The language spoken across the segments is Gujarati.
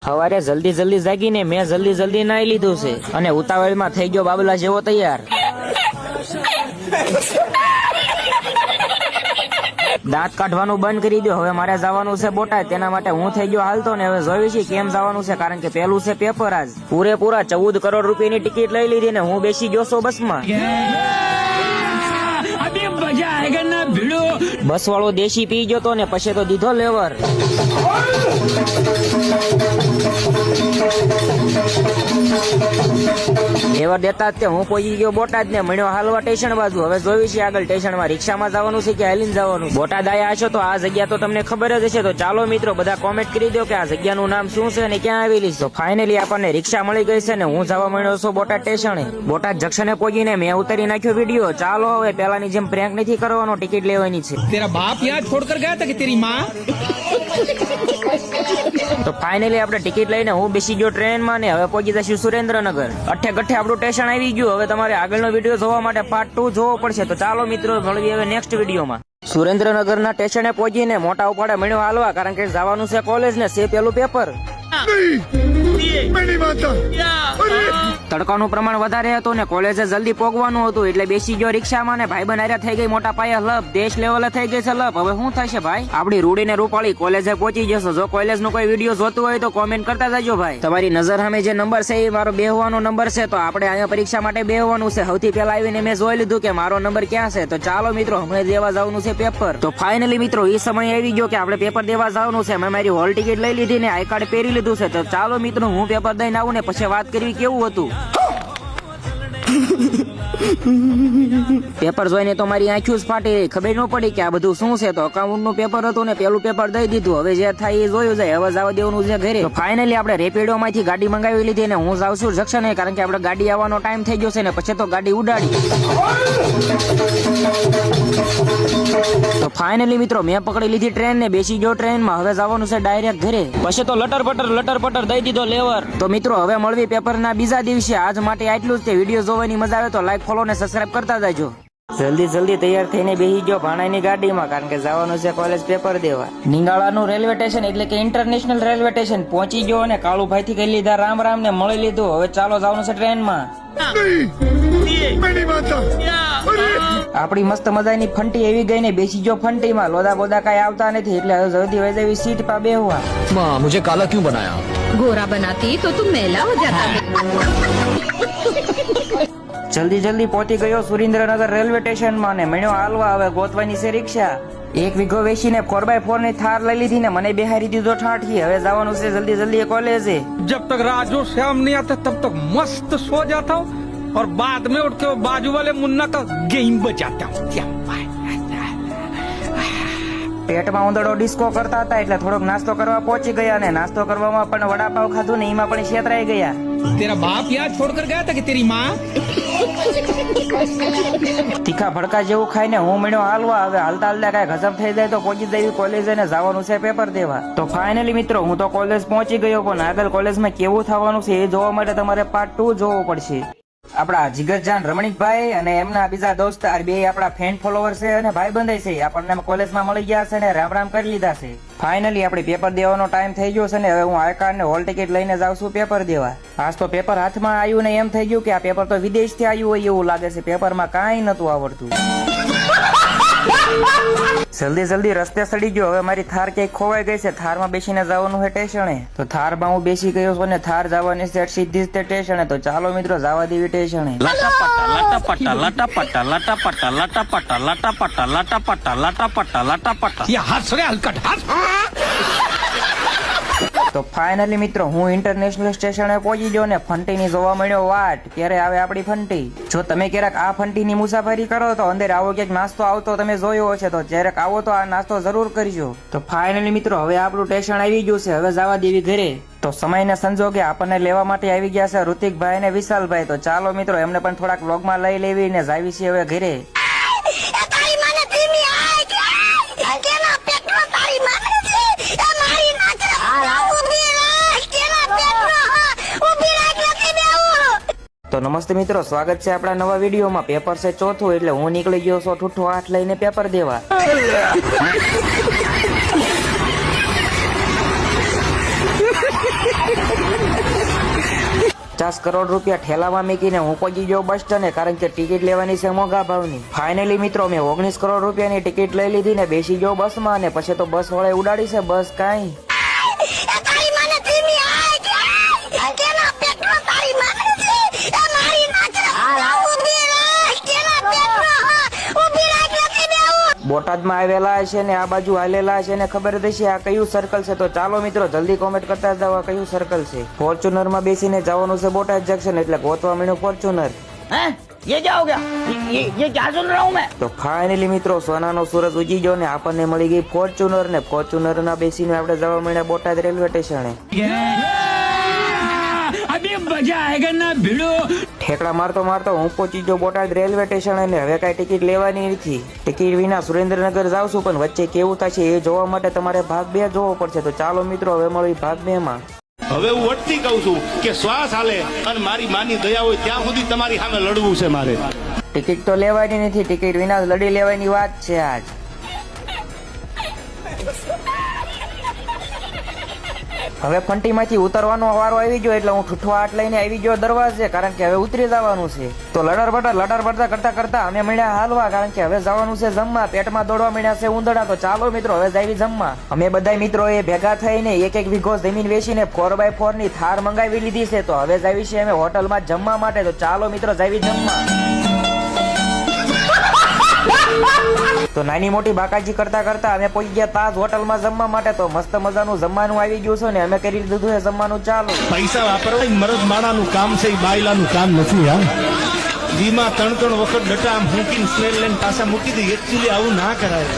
સવારે જલ્દી જલ્દી જાગીને મેં જલ્દી નાઈ લીધું છે અને ઉતાવળમાં થઈ ગયો બાબલા જેવો તૈયાર. દાંત કાઢવાનું બંધ કરી દો. હવે મારે જવાનું છે બોટાદ. તેના માટે હું થઈ ગયો હાલતો ને હવે જોઈ છે કેમ જવાનું છે, કારણ કે પેલું છે પેપર. આજ પૂરેપૂરા 14 કરોડ રૂપિયાની ટિકિટ લઈ લીધી ને હું બેસી ગયો છું બસમાં. બસ વાળો દેશી પી ગયો તો ને પછી તો દીધો લેવર. લેવર દેતા જ હું પહોંચી ગયો બોટાદ ને મળ્યો હાલવા સ્ટેશન બાજુ. હવે જોયું છે આગળ સ્ટેશનમાં રિક્ષામાં જવાનું છે કે હાલીને જવાનું. બોટાદ આયા છો તો આ જગ્યા તો તમને ખબર જ હશે. તો ચાલો મિત્રો બધા કોમેન્ટ કરી દો કે આ જગ્યાનું નામ શું છે અને ક્યાં આવેલી છે. તો ફાઇનલી આપણને રિક્ષા મળી ગઈ છે ને હું જવા મળ્યો છું બોટાદ સ્ટેશને. બોટાદ જંકશને પહોંચીને મેં ઉતારી નાખ્યો વિડીયો. ચાલો હવે પેલાની જેમ પ્રેન્ક નથી કરવાનો, ટિકિટ લેવાની છે. તેરા બાપ યહાં છોડ કર ગયા હતા કે તેરી માં. તો ફાઇનલી આપણે ટિકિટ લઈને હું બેસી ગયો ટ્રેનમાં ને હવે પહોંચી જશું સુરેન્દ્રનગર. અઠે ગઠે આપણું સ્ટેશન આવી ગયું. હવે તમારે આગળનો વિડીયો જોવા માટે પાર્ટ 2 જોવો પડશે. તો ચાલો મિત્રો મળીએ હવે નેક્સ્ટ વિડીયોમાં. સુરેન્દ્રનગરના સ્ટેશને પહોંચીને મોટા ઉપાડે મળ્યો હાલવા, કારણ કે જવાનું છે કોલેજ ને છે પેલું પેપર. તડકાનું પ્રમાણ વધારે હતું ને કોલેજે જલ્દી પહોંચવાનું હતું એટલે બેસી ગયો રિક્ષામાં ને ભાઈબંધ હારે થઈ ગઈ મોટા પાયે લપ. દેશ લેવલે થઈ ગઈ છે લપ. હવે શું થશે ભાઈ? આપડી રૂડી ને રૂપાળી કોલેજે પહોંચી જશો. જો કોલેજ નું કોઈ વિડીયો જોતું હોય તો કોમેન્ટ કરતા જજો ભાઈ. તમારી નજર સામે જે નંબર છે એ મારો બેહવાનો નંબર છે. તો આપણે અહીંયા પરીક્ષા માટે બેહવાનું છે. સૌથી પહેલા આવીને મેં જોઈ લીધું કે મારો નંબર ક્યાં છે. તો ચાલો મિત્રો હમણાં દેવા જવાનું છે પેપર. તો ફાઇનલી મિત્રો એ સમય આવી ગયો કે આપણે પેપર દેવા જવાનું છે. મેં મારી હોલ ટિકિટ લઈ લીધી ને આઈ કાર્ડ પહેરી લીધું છે. તો ચાલો મિત્રો હું પેપર દઈને આવું ને પછી વાત કરવી કેવું હતું. પેપર જોઈને તો મારી આંખો જ ફાટી રહી. ખબર ન પડી કે આ બધું શું છે. તો અકાઉન્ટ નું પેપર હતું ને પેલું પેપર દઈ દીધું. હવે જે થાય એ જોયું જાય. હવે જવા દેવાનું છે ઘરે. તો ફાઇનલી આપણે રેપિડો માંથી ગાડી મંગાવી લીધી ને હું જાઉં છું જંકશને, કારણ કે આપણે ગાડી આવવાનો ટાઈમ થઈ ગયો છે ને પછી તો ગાડી ઉડાડી. તો ફાઇનલી મિત્રો મેં પકડી લીધી ટ્રેન ને બેસી ગયો ટ્રેનમાં. હવે જવાનું છે ડાયરેક્ટ ઘરે. પછી તો લટર પટર દઈ દીધો લેવર. તો મિત્રો હવે મળવી પેપરના બીજા દિવસે. આજ માટે આટલું જ. તે વિડીયો જોવાની મજા આવે તો લાઈક ફોલો ને સબસ્ક્રાઇબ કરતા જાજો. જલ્દી તૈયાર થઈને બેસી ગયો ભાણાની ગાડીમાં, કારણ કે જવાનું છે કોલેજ પેપર દેવા. નિંગાળાનું રેલવે સ્ટેશન એટલે કે ઇન્ટરનેશનલ રેલવે સ્ટેશન પહોંચી ગયો અને કાળુભાઈ થી કહી લીધા રામ રામ ને મળી લીધું. હવે ચાલો જવાનું છે ટ્રેનમાં. આપડી મસ્ત મજાની ફંટી એવી ગઈ ને બેસી ગયો ફંટીમાં. લોદા બોદા કઈ આવતા નથી એટલે હવે જલ્દી વહી જવી સીટ પર બેહવા. माँ मुझे काला क्यों बनाया? गोरा बनाती तो तुम मैला हो जाता। જલ્દી પહોંચી ગયો સુરેન્દ્રનગર રેલવે સ્ટેશનમાં ને મળ્યો હાલવા. હવે ગોતવાની છે રિક્ષા. 1 વીઘો વેચીને 4x4 ની થાર લઈ લીધી ને મને બેહારી દીધો ઠાઠી. હવે જવાનું છે જલ્દી કોલેજે. जब तक राजू श्याम नहीं आता तब तक मस्त सो जाता हूँ और बाद में उठ के बाजू वाले मुन्ना का गेम बजाता हूँ. પેટમાં ઉંદરડો ડિસ્કો કરતા હતા એટલે થોડોક નાસ્તો કરવા પહોંચી ગયા ને નાસ્તો કરવામાં પણ વડાપાવ ખાધું ને એમાં પણ છેતરાઈ ગયા. तेरा बाप યહાં છોડ કર ગયા હતા કે તેરી માં. તીખા ભડકા જેવું ખાઈને હું મળ્યો હાલવા. હવે હાલતા કઈ ગજબ થઈ જાય તો પહોંચી જવી કોલેજે ને જવાનું છે પેપર દેવા. તો ફાઇનલી મિત્રો હું તો કોલેજ પહોંચી ગયો, પણ આગળ કોલેજમાં કેવું થવાનું છે એ જોવા માટે તમારે પાર્ટ 2 જોવો પડશે. આપડા જીગરજાન રમણીકભાઈ અને એમના બીજા દોસ્તાર બે આપડા ફેન ફોલોવર છે અને ભાઈ બંધાઈ છે. આપણને કોલેજમાં મળી ગયા છે ને રામ રામ કરી લીધા છે. ફાઇનલી આપણે પેપર દેવાનો ટાઈમ થઈ ગયો છે ને હવે હું આઈ કાર્ડ ને હોલ ટિકિટ લઈને જાઉં છું પેપર દેવા. આજ તો પેપર હાથમાં આવ્યું ને એમ થઈ ગયું કે આ પેપર તો વિદેશથી આવ્યું હોય એવું લાગે છે. પેપરમાં કાંઈ નતું આવડતું. જલ્દી રસ્તે સડી ગયો. હવે મારી થાર ક્યાંક ખોવાઈ ગઈ છે. થારમાં બેસીને જવાનું છે સ્ટેશને. તો થારમાં હું બેસી ગયો છું અને થાર જવાની છે સીધી જ સ્ટેશને. તો ચાલો મિત્રો જવા દેવી સ્ટેશને. તો ફાઇનલી મિત્રો હું ઇન્ટરનેશનલ સ્ટેશને પહોંચી ગયો ને ફંટીની જોવા મળ્યો વાટ. ક્યારે આવે આપણી ફંટી? જો તમે ક્યારેક આ ફંટીની મુસાફરી કરો તો અંદર આવો ક્યાંક નાસ્તો આવતો તમે જોયો હશે. તો ક્યારેક આવો તો આ નાસ્તો જરૂર કરજો. તો ફાઇનલી મિત્રો હવે આપણું સ્ટેશન આવી ગયું છે. હવે જવા દેવી ઘરે. તો સમયના સંજોગે આપણને લેવા માટે આવી ગયા છે ઋતિકભાઈ ને વિશાલભાઈ. તો ચાલો મિત્રો એમને પણ થોડાક વ્લોગમાં લઈ લેવી ને જાવી છે હવે ઘરે. તો નમસ્તે મિત્રો, સ્વાગત છે આપણા નવા વિડીયોમાં. પેપર છે ચોથું એટલે હું નીકળી ગયો છું ઠૂઠો હાથ લઈને પેપર દેવા. 50 કરોડ રૂપિયા ઠેલામાં મૂકીને હું પહોંચી ગયો બસ સ્ટેન્ડે, કારણ કે ટિકિટ લેવાની છે મોંઘા ભાવની. ફાઇનલી મિત્રો મેં 19 કરોડ રૂપિયાની ટિકિટ લઈ લીધી ને બેસી ગયો બસમાં, અને પછી તો બસ વાળાએ ઉડાડી છે બસ કાંઈ. બોટાદમાં આવેલા છે ને આ બાજુ હાલેલા છે ને ખબર થશે આ કયું સર્કલ છે. તો ચાલો મિત્રો જલ્દી કોમેન્ટ કરતા જાઓ આ કયું સર્કલ છે. ફોર્ચ્યુનર માં બેસીને જવાનું છે બોટાદ જંકશન, એટલે ગોતવા મળ્યું ફોર્ચ્યુનર. ये क्या हो गया? ये क्या सुन रहा हूँ मैं? તો ફાઇનલી મિત્રો સોનાનો સૂરજ ઉગી ગયો ને આપણને મળી ગઈ ફોર્ચ્યુનર, ને ફોર્ચ્યુનર ના બેસીને આપણે જવા મળ્યા બોટાદ રેલવે સ્ટેશને. अभी मजा आएगा ना भिड़ो. ઠેકડા મારતો મારતો હું પહોંચી ગયો બોટાદ રેલવે સ્ટેશન, અને હવે કઈ ટિકિટ લેવાની નથી. ટિકિટ વિના સુરેન્દ્રનગર જાવ છું, પણ વચ્ચે કેવું થશે એ જોવા માટે તમારે ભાગ 2 જોવો પડશે. તો ચાલો મિત્રો હવે મળી ભાગ 2 માં. હવે હું વટતી કહું છું કે શ્વાસ હાલે અને મારી માની દયા હોય ત્યાં સુધી તમારી સામે લડવું છે મારે. ટિકિટ તો લેવાની નથી, ટિકિટ વિના લડી લેવાની વાત છે આજ. હવે ફંટીમાંથી ઉતરવાનો વારો આવી ગયો, એટલે હું ઠુઠવાટ લઈને આવી ગયો દરવાજે, કારણ કે હવે ઉતરી જવાનું છે. તો લડર બડર કરતા કરતા અમે મળ્યા હાલવા, કારણ કે હવે જવાનું છે જમવા. પેટમાં દોડવા મળ્યા છે ઉંદરડા. તો ચાલો મિત્રો હવે જાવી જમવા. અમે બધા મિત્રો એ ભેગા થઈને એક વીઘો જમીન વેચીને 4x4 ની થાર મંગાવી લીધી છે. તો હવે જાવી છે અમે હોટલમાં જમવા માટે. તો ચાલો મિત્રો જાવી જમવા. તો નાની મોટી બાકાજી કરતા કરતા અમે પહોંચી ગયા તાજ હોટલમાં જમવા માટે. તો મસ્ત મજાનું જમવાનું આવી ગયું છે ને અમે કરી દીધું છે જમવાનું ચાલુ. પૈસા વાપરવા એ મરદ માણાનું કામ છે, એ બાયલાનું કામ નથી. યાર દીમાં 3 વખત ડટા આમ મૂકીને સ્મેલ લઈને પાછા મૂકી દે. એકચ્યુઅલી આવું ના કરાય,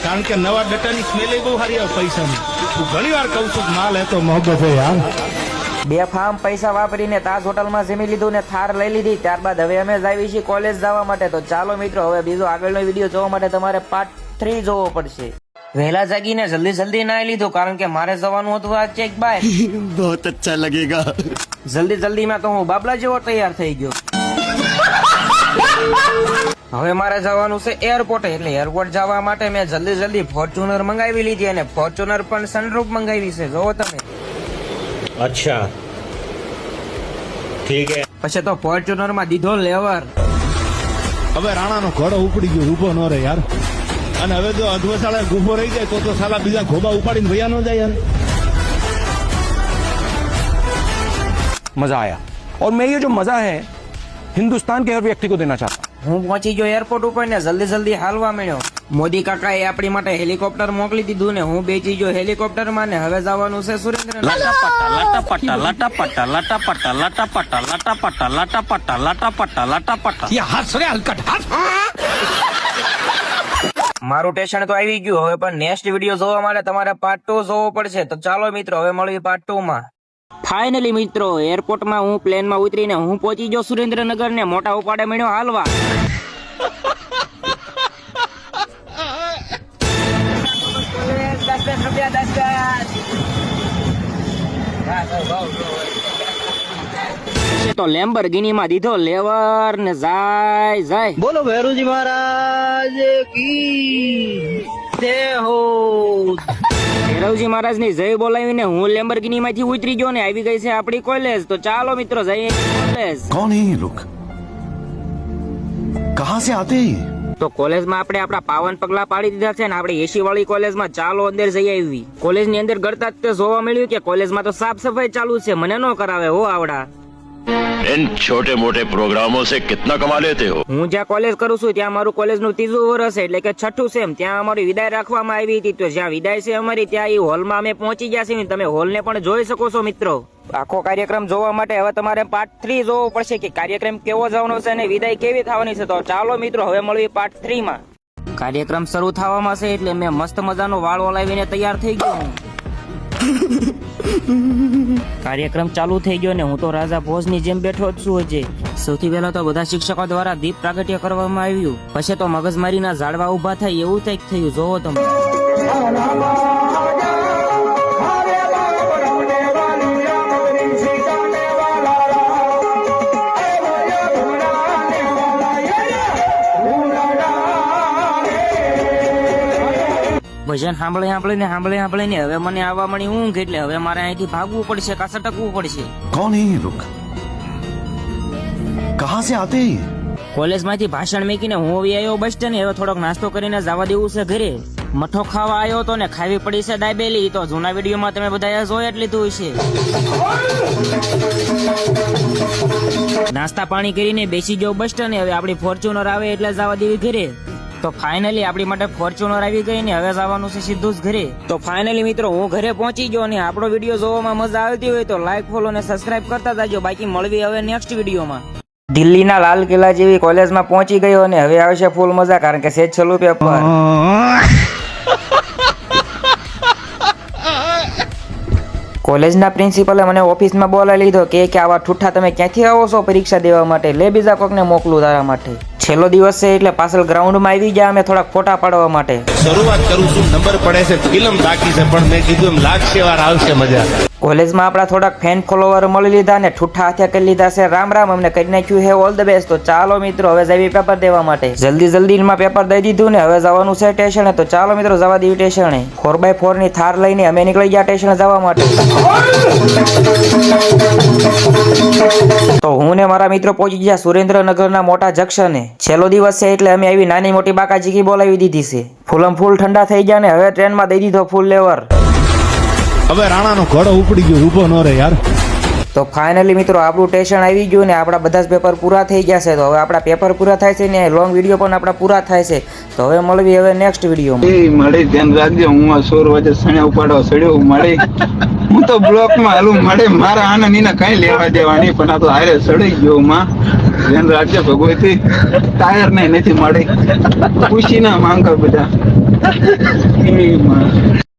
કારણ કે નવા ડટાની સ્મેલ બહુ સારી આવે પૈસાની. હું ઘણી વાર કહું છું માલ હે તો મોહબ્બત હે યાર. 2 ફાર્મ પૈસા વાપરીને તાજ હોટલમાં જમી લીધું ને થાર લઈ લીધી. ત્યારબાદ હવે અમે જાવી છીએ કોલેજ જવા માટે. તો ચાલો મિત્રો હવે બીજો આગળનો વિડીયો જોવા માટે તમારે પાર્ટ 3 જોવો પડશે. વહેલા જાગીને જલ્દી નાઈ લીધું, કારણ કે મારે જવાનું હતું આ ચેક બાય. बहुत अच्छा लगेगा. જલ્દી માં તો હું બાબલા જેવો તૈયાર થઈ ગયો. હવે મારે જવાનું છે એરપોર્ટ, એટલે એરપોર્ટ જવા માટે મેં જલ્દી ફોર્ચ્યુનર મંગાવી લીધી, અને ફોર્ચ્યુનર પણ સનરૂફ મંગાવી છે. જોવો તમે. અચ્છા ઠીક હે. પછી તો ફોર્ચ્યુનર માં દીધો લેવર. હવે રાણાનો ઘોડો ઉપડી ગયો, ઉભો ન રહે યાર. અને હવે જો અધવસાળે ગુફો રહી જાય તો સાલા બીજા ખોબા ઉપાડીને ભૈયા ન જાય યાર. मजा आया और मैं ये जो मजा है हिंदुस्तान के हर व्यक्ति को देना चाहता हूँ. હું પહોંચી ગયો એરપોર્ટ ઉપર ને જલ્દી હાલવા મળ્યો. મોદી કાકાએ આપણી માટે હેલિકોપ્ટર મોકલી દીધું ને હું બેસી ગયો હેલિકોપ્ટર માં, ને હવે જવાનું છે સુરેન્દ્રનગર. ये हंस रहे हलकट हंस. મારું સ્ટેશન તો આવી ગયું. હવે પણ નેક્સ્ટ વિડીયો જોવા માટે તમારે પાર્ટ 2 જોવો પડશે. તો ચાલો મિત્રો હવે મળીએ પાર્ટ 2 માં. ફાઇનલી મિત્રો એરપોર્ટમાં હું પ્લેનમાં ઉતરીને હું પહોંચી ગયો સુરેન્દ્રનગર, ને મોટા ઉપાડે મળ્યો હાલવા. તો લેમ્બોર્ગિની માં દીધો લેવર ને જાય. बोलो भैरू जी महाराज की जय हो. ભૈરવજી મહારાજ ની જય બોલાવીને હું લેમ્બોર્ગિની માંથી ઉતરી ગયો ને આવી ગઈ છે આપણી કોલેજ. તો ચાલો મિત્રો જઈએ કોલેજ. कौन है ये लोग? कहाँ से आते हैं ये? તો કોલેજમાં આપણે આપણા પાવન પગલા પાડી દીધા છે ને આપણે એસી વાળી કોલેજમાં ચાલો અંદર જઈ આવી. કોલેજ ની અંદર ગળતા જ તે જોવા મળ્યું કે કોલેજમાં તો સાફ સફાઈ ચાલુ છે. મને ન કરાવે હો આવડા. इन छोटे मोटे प्रोग्रामों से कितना कमा लेते हो? હું જ્યાં કોલેજ કરું છું ત્યાં મારું કોલેજ નું 3જું વર્ષ છે, એટલે કે 6ઠું સેમ. ત્યાં અમારી વિદાય રાખવામાં આવી હતી. તો જ્યાં વિદાય છે અમારી ત્યાં એ હોલમાં અમે પહોંચી ગયા છીએ. તમે હોલ ને પણ જોઈ શકો છો મિત્રો. આખો કાર્યક્રમ જોવા માટે હવે તમારે પાર્ટ 3 જોવો પડશે કે કાર્યક્રમ કેવો જવાનો છે અને વિદાય કેવી થવાની છે. તો ચાલો મિત્રો હવે મળીએ પાર્ટ 3 માં. કાર્યક્રમ શરૂ થવામાં છે એટલે મેં મસ્ત મજાનો વાળ ઓલાવીને તૈયાર થઈ ગયો હું. કાર્યક્રમ ચાલુ થઈ ગયો ને હું તો રાજા ભોજ ની જેમ બેઠો જ છું. હજી સૌથી પહેલા તો બધા શિક્ષકો દ્વારા દીપ પ્રાગટ્ય કરવામાં આવ્યું. પછી તો મગજમારીના ઝાડવા ઉભા થાય એવું કંઈક થયું. જોવો તમે. ભજન સાંભળીને હવે મને આવવા મળી ઊંઘ, એટલે હવે મારે અહીંથી ભાગવું પડશે, કાં સટકવું પડશે. कौन है ये लोग? कहाँ से आते हैं ये? કોલેજમાંથી ભાષણ મેકીને હું આવી આવ્યો બસ સ્ટેન્ડ. હવે થોડોક નાસ્તો કરીને જવા દેવું છે ઘરે. મઠો ખાવા આવ્યો તો ને ખાવી પડી છે દાબેલી. તો જૂના વિડીયોમાં તમે બધા જોઈ જ લીધું હશે. નાસ્તા પાણી કરીને બેસી જાવ બસ સ્ટેન્ડ. હવે આપણી ફોર્ચ્યુનર આવે એટલે જવા દેવી ઘરે. તો ફાઇનલી આપણી માટે ફોર્ચ્યુનર આવી ગઈ ને હવે જવાનું છે સીધું જ ઘરે. તો ફાઇનલી મિત્રો હું ઘરે પહોંચી ગયો અને આપણો વિડીયો જોવામાં મજા આવતી હોય તો લાઈક ફોલો અને સબસ્ક્રાઇબ કરતા જાજો. બાકી મળવી હવે નેક્સ્ટ વિડીયોમાં. દિલ્હીના લાલ કિલ્લા જેવી કોલેજમાં પહોંચી ગયો અને હવે આવશે ફૂલ મજા, કારણ કે સેજ છેલ્લું પેપર. કોલેજના પ્રિન્સિપલે મને ઓફિસમાં બોલાવી લીધો કે આવા ઠુઠ્ઠા તમે ક્યાંથી આવો છો પરીક્ષા દેવા માટે, લે બીજા કોકને મોકલું તારા માટે. છેલ્લો દિવસ છે એટલે પાછળ ગ્રાઉન્ડમાં આવી ગયા અમે થોડાક ફોટા પાડવા માટે. શરૂઆત કરું છું, નંબર પડે છે, ફિલ્મ બાકી છે, પણ મેં કીધું એમ લાગશે વાર આવશે મજા. કોલેજમાં આપણા થોડાક ફેન ફોલોવર મળી લીધા ને ઠુઠ્ઠા હાથે કરી લીધા છે. રામ રામ, અમને કરી નાખ્યું હે ઓલ ધ બેસ્ટ. તો ચાલો મિત્રો હવે જઈએ પેપર દેવા માટે. જલ્દીમાં પેપર દઈ દીધું ને હવે જવાનું છે સ્ટેશને. તો ચાલો મિત્રો જવા દેવી સ્ટેશને. 4x4 ની થાર લઈને અમે નીકળી ગયા સ્ટેશને જવા માટે. તો હું ને મારા મિત્રો પહોંચી ગયા સુરેન્દ્રનગરના મોટા જંકશને. છેલ્લો દિવસ છે એટલે અમે આવી નાની મોટી બાકાચીકી બોલાવી દીધી છે. ફૂલમ ફૂલ ઠંડા થઈ ગયા ને હવે ટ્રેનમાં દઈ દીધો ફૂલ લેવર. હવે રાણાનો ઘોડો ઉપડી ગયો, ઊભો ન રહે યાર. તો ફાઇનલી મિત્રો આપણું સ્ટેશન આવી ગયું ને આપણા બધા જ પેપર પૂરા થઈ ગયા છે. તો હવે આપણા પેપર પૂરા થાય છે ને લોંગ વિડીયો પણ આપણા પૂરા થાય છે. તો હવે મળવી હવે નેક્સ્ટ વિડીયોમાં. મળે ધ્યાન રાખજો, હું આ 16 વાગે સણ્યા ઉપાડવા સડ્યો મળે. હું તો બ્લોકમાં હાલું મળે, મારા આને નીને કઈ લેવા દેવા નહીં, પણ આ તો હારે સડી ગયો માં. ધ્યાન રાખજો ભગવતી, ટાયર ને નથી મળે, પૂછી ના માંગા બધા.